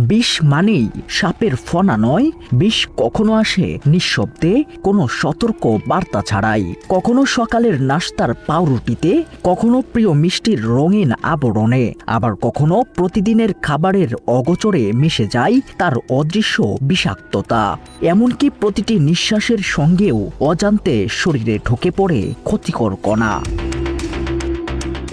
বিষ মানেই সাপের ফনা নয়, বিষ কখনো আসে নিঃশব্দে, কোনো সতর্ক বার্তা ছাড়াই। কখনো সকালের নাস্তার পাউরুটিতে, কখনো প্রিয় মিষ্টির রঙিন আবরণে, আবার কখনো প্রতিদিনের খাবারের অগোচরে মিশে যায় তার অদৃশ্য বিষাক্ততা। এমনকি প্রতিটি নিঃশ্বাসের সঙ্গেও অজান্তে শরীরে ঢুকে পড়ে ক্ষতিকর কণা।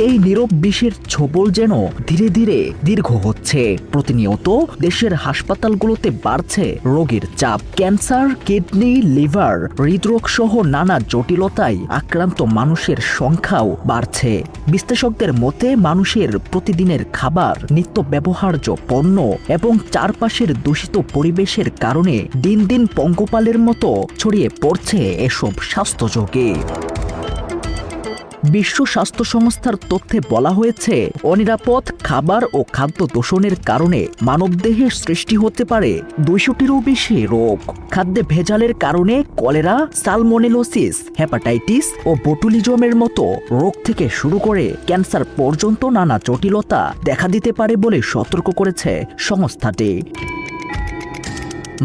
এই নীরব বিষের ছোবল যেন ধীরে ধীরে দীর্ঘ হচ্ছে। প্রতিনিয়ত দেশের হাসপাতালগুলোতে বাড়ছে রোগীর চাপ। ক্যান্সার, কিডনি, লিভার, হৃদরোগ সহ নানা জটিলতায় আক্রান্ত মানুষের সংখ্যাও বাড়ছে। বিশ্লেষকদের মতে মানুষের প্রতিদিনের খাবার, নিত্য ব্যবহার্য পণ্য এবং চারপাশের দূষিত পরিবেশের কারণে দিন দিন পঙ্গপালের মতো ছড়িয়ে পড়ছে এসব স্বাস্থ্য ঝুঁকি। বিশ্ব স্বাস্থ্য সংস্থার তথ্যে বলা হয়েছে, অনিরাপদ খাবার ও খাদ্য দূষণের কারণে মানবদেহে সৃষ্টি হতে পারে 200টিরও বেশি রোগ। খাদ্যে ভেজালের কারণে কলেরা, সালমোনেলোসিস, হেপাটাইটিস ও বোটুলিজমের মতো রোগ থেকে শুরু করে ক্যান্সার পর্যন্ত নানা জটিলতা দেখা দিতে পারে বলে সতর্ক করেছে সংস্থাটি।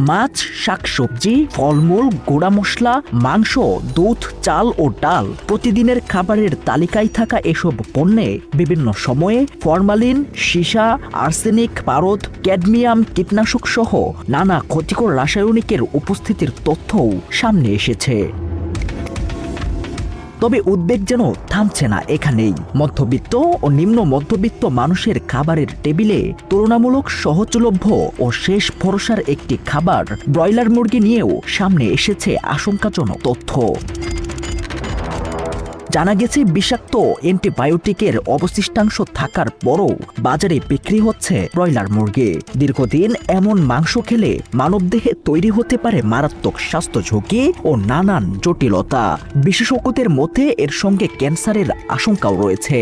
মাছ, শাকসবজি, ফলমূল, গুঁড়া মশলা, মাংস, দুধ, চাল ও ডাল, প্রতিদিনের খাবারের তালিকায় থাকা এসব পণ্যে বিভিন্ন সময়ে ফরমালিন, সীসা, আর্সেনিক, পারদ, ক্যাডমিয়াম, কীটনাশক সহ নানা ক্ষতিকর রাসায়নিকের উপস্থিতির তথ্যও সামনে এসেছে। তবে উদ্বেগ যেন থামছে না এখানেই। মধ্যবিত্ত ও নিম্ন মধ্যবিত্ত মানুষের খাবারের টেবিলে তুলনামূলক সহজলভ্য ও শেষ ভরসার একটি খাবার ব্রয়লার মুরগি নিয়েও সামনে এসেছে আশঙ্কাজনক তথ্য। জানা গেছে, বিষাক্ত অ্যান্টিবায়োটিকের অবশিষ্টাংশ থাকার পরও বাজারে বিক্রি হচ্ছে ব্রয়লার মুরগি। দীর্ঘদিন এমন মাংস খেলে মানবদেহে তৈরি হতে পারে মারাত্মক স্বাস্থ্য ঝুঁকি ও নানান জটিলতা। বিশেষজ্ঞদের মতে এর সঙ্গে ক্যান্সারের আশঙ্কাও রয়েছে।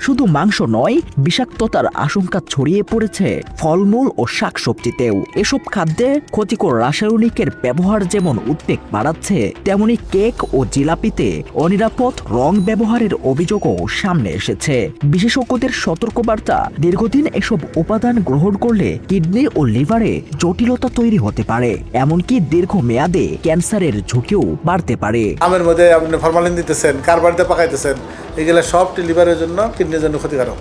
শুধু মাংস নয়, বিষাক্ততার আশঙ্কা ছড়িয়ে পড়েছে ফলমূল ও শাকসবজিতেও। এসব খাদ্যে ক্ষতিকর রাসায়নিকের ব্যবহার যেমন উদ্বেগ বাড়াচ্ছে, তেমনি কেক ও জিলাপিতে অনিরাপদ রং ব্যবহারের অভিযোগও সামনে এসেছে। বিশেষজ্ঞদের সতর্কবার্তা, দীর্ঘদিন এসব উপাদান গ্রহণ করলে কিডনি ও লিভারে জটিলতা তৈরি হতে পারে, এমনকি দীর্ঘমেয়াদে ক্যান্সারের ঝুঁকিও বাড়তে পারে। আমের মধ্যে আপনি ফরমালিন দিতেছেন, কার্বাইডে পাকাইতেছেন, এগুলো সব লিভারের জন্য, কিডনির জন্য ক্ষতিকারক,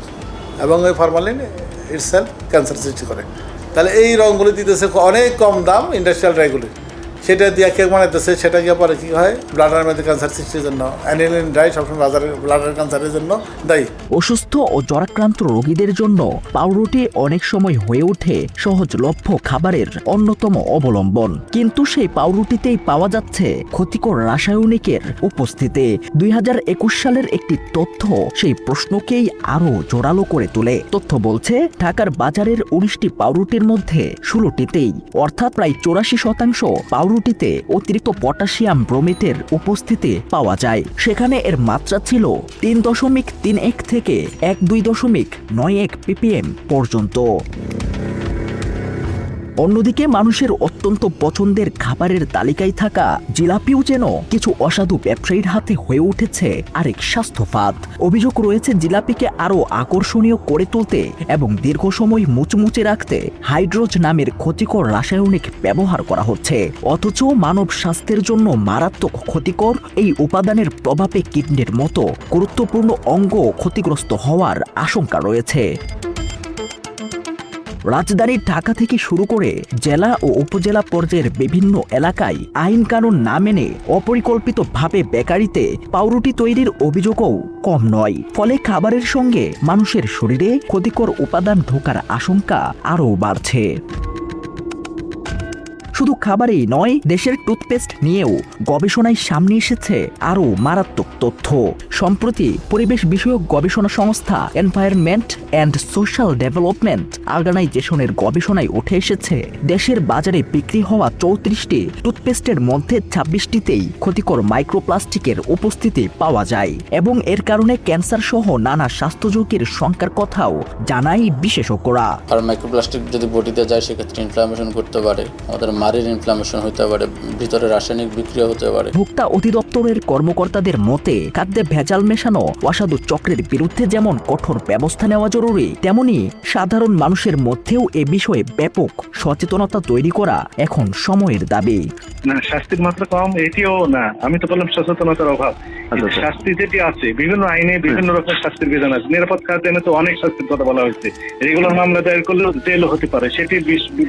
এবং ওই ফরমালিন ইটসেলফ ক্যান্সার সৃষ্টি করে। তাহলে এই রঙগুলি দিতেছে অনেক কম দাম ইন্ডাস্ট্রিয়াল ড্রাইগুলি, সেটা দিয়ে কেক বানাইতেছে, সেটা গিয়ে পরে কী হয় ব্লাডারের মধ্যে ক্যান্সার সৃষ্টির জন্য। অ্যানিলিন ড্রাই সবসময় ব্লাডারের ক্যান্সারের জন্য দায়ী। অসুস্থ ও জ্বরাক্রান্ত রোগীদের জন্য পাউরুটি অনেক সময় হয়ে ওঠে সহজলভ্য খাবারের অন্যতম অবলম্বন, কিন্তু সেই পাউরুটিতেই পাওয়া যাচ্ছে ক্ষতিকর রাসায়নিকের উপস্থিতি। 2021 সালের একটি তথ্য সেই প্রশ্নকেই আরো জোরালো করে তোলে। তথ্য বলছে, ঢাকার বাজারের 19টি পাউরুটির মধ্যে 16টিতেই, অর্থাৎ প্রায় 84% পাউরুটিতে অতিরিক্ত পটাশিয়াম ব্রোমেটের উপস্থিতি পাওয়া যায়। সেখানে এর মাত্রা ছিল 3.31 থেকে 12.91 ppm পর্যন্ত। অন্যদিকে মানুষের অত্যন্ত পছন্দের খাবারের তালিকায় থাকা জিলাপিও যেন কিছু অসাধু ব্যবসায়ীর হাতে হয়ে উঠেছে আরেক স্বাস্থ্যফাদ। অভিযোগ রয়েছে, জিলাপিকে আরও আকর্ষণীয় করে তুলতে এবং দীর্ঘ সময় মুচমুচে রাখতে হাইড্রোজ নামের ক্ষতিকর রাসায়নিক ব্যবহার করা হচ্ছে। অথচ মানব স্বাস্থ্যের জন্য মারাত্মক ক্ষতিকর এই উপাদানের প্রভাবে কিডনির মতো গুরুত্বপূর্ণ অঙ্গ ক্ষতিগ্রস্ত হওয়ার আশঙ্কা রয়েছে। রাজধানী ঢাকা থেকে শুরু করে জেলা ও উপজেলা পর্যায়ের বিভিন্ন এলাকায় আইন কানুন না মেনে অপরিকল্পিতভাবে বেকারিতে পাউরুটি তৈরির অভিযোগও কম নয়। ফলে খাবারের সঙ্গে মানুষের শরীরে ক্ষতিকর উপাদান ঢোকার আশঙ্কা আরও বাড়ছে। শুধু খাবারেই নয়, দেশের টুথপেস্ট নিয়েও গবেষণায় সামনে এসেছে আরও মারাত্মক তথ্য। সম্প্রতি পরিবেশ বিষয়ক গবেষণা সংস্থা এনভায়রনমেন্ট অ্যান্ড সোশ্যাল ডেভেলপমেন্ট অর্গানাইজেশনের গবেষণায় উঠে এসেছে দেশের বাজারে বিক্রি হওয়া 34টি টুথপেস্টের মধ্যে 26টিতেই ক্ষতিকর মাইক্রোপ্লাস্টিকের উপস্থিতি পাওয়া যায় এবং এর কারণে ক্যান্সার সহ নানা স্বাস্থ্য ঝুঁকির শঙ্কার কথাও জানায় বিশেষজ্ঞরা। আর মাইক্রোপ্লাস্টিক যদি বডিতে যায় সেক্ষেত্রে ইনফ্লামেশন করতে পারে, আমাদের মাড়ির ইনফ্লামেশন হতে পারে, ভিতরে রাসায়নিক বিক্রিয়া হতে পারে। ভোক্তা অধিদপ্তরের কর্মকর্তাদের মতে খাদ্যে ভেজাল মেশানো অসাধু চক্রের বিরুদ্ধে যেমন কঠোর ব্যবস্থা নেওয়া জরুরি, তেমনি সাধারণ মানুষের মধ্যেও এ বিষয়ে ব্যাপক সচেতনতা তৈরি করা এখন সময়ের দাবি। না, শাস্তির মাত্রা কম এটিও না, আমি তো বললাম সচেতনতার অভাব। শাস্তি যেটি আছে বিভিন্ন আইনে বিভিন্ন রকমের শাস্তির বিধান আছে। নিরাপদ খাদ্য এনে তো অনেক শাস্তির কথা বলা হয়েছে, রেগুলার মামলা দায়ের করলেও জেলও হতে পারে, সেটির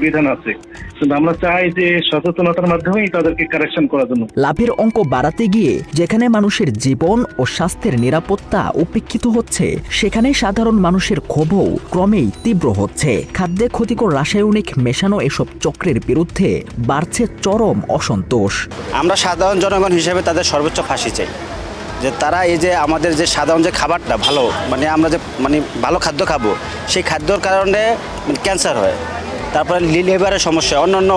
বিধান আছে। কিন্তু আমরা চাই যে সচেতনতার মাধ্যমেই তাদেরকে কারেকশন করার জন্য। লাভের অঙ্ক বাড়াতে গিয়ে যেখানে মানুষের জীবন ও স্বাস্থ্যের নিরাপত্তা উপেক্ষিত হচ্ছে, সেখানে সাধারণ মানুষের ক্ষোভও ক্রমেই তীব্র হচ্ছে। খাদ্যে ক্ষতিকর রাসায়নিক মেশানো এসব চক্রের বিরুদ্ধে বাড়ছে চরম অসন্তোষ। আমরা সাধারণ জনগণ হিসেবে তাদের সর্বোচ্চ ফাঁসি চাই, যে তারা এই যে আমাদের যে সাধারণ যে খাবারটা ভালো, মানে আমরা যে ভালো খাদ্য খাবো, সেই খাদ্যর কারণে ক্যান্সার হয়, তারপরে লিভারের সমস্যা, অন্যান্য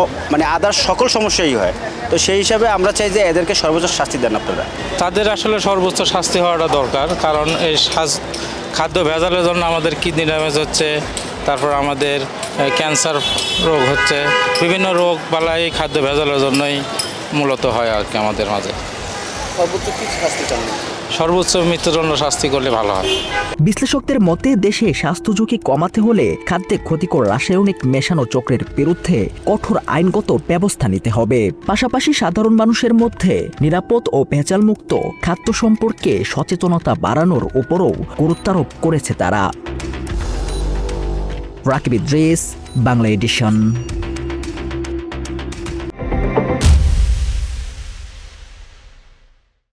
আদার সকল সমস্যাই হয়। তো সেই হিসাবে আমরা চাই যে এদেরকে সর্বোচ্চ শাস্তি দেন আপনারা। তাদের আসলে সর্বোচ্চ শাস্তি হওয়াটা দরকার, কারণ এই খাদ্য ভেজালের জন্য আমাদের কিডনি ড্যামেজ হচ্ছে, তারপর আমাদের ক্যান্সার রোগ হচ্ছে, বিভিন্ন রোগ বালাই এই খাদ্য ভেজালের জন্যই মূলত হয় আর কি আমাদের মাঝে। সর্বোচ্চ কি শাস্তি চান? সর্বোচ্চ মৃত্যুদণ্ড শাস্তি করলে ভালো হয়। বিশ্লেষকদের মতে দেশে স্বাস্থ্য ঝুঁকি কমাতে হলে খাদ্যে ক্ষতিকর রাসায়নিক মেশানো চক্রের বিরুদ্ধে কঠোর আইনগত ব্যবস্থা নিতে হবে। পাশাপাশি সাধারণ মানুষের মধ্যে নিরাপদ ও ভেজালমুক্ত খাদ্য সম্পর্কে সচেতনতা বাড়ানোর উপরও গুরুত্বারোপ করেছে তারা। রাকিব ইদ্রিস, বাংলা এডিশন।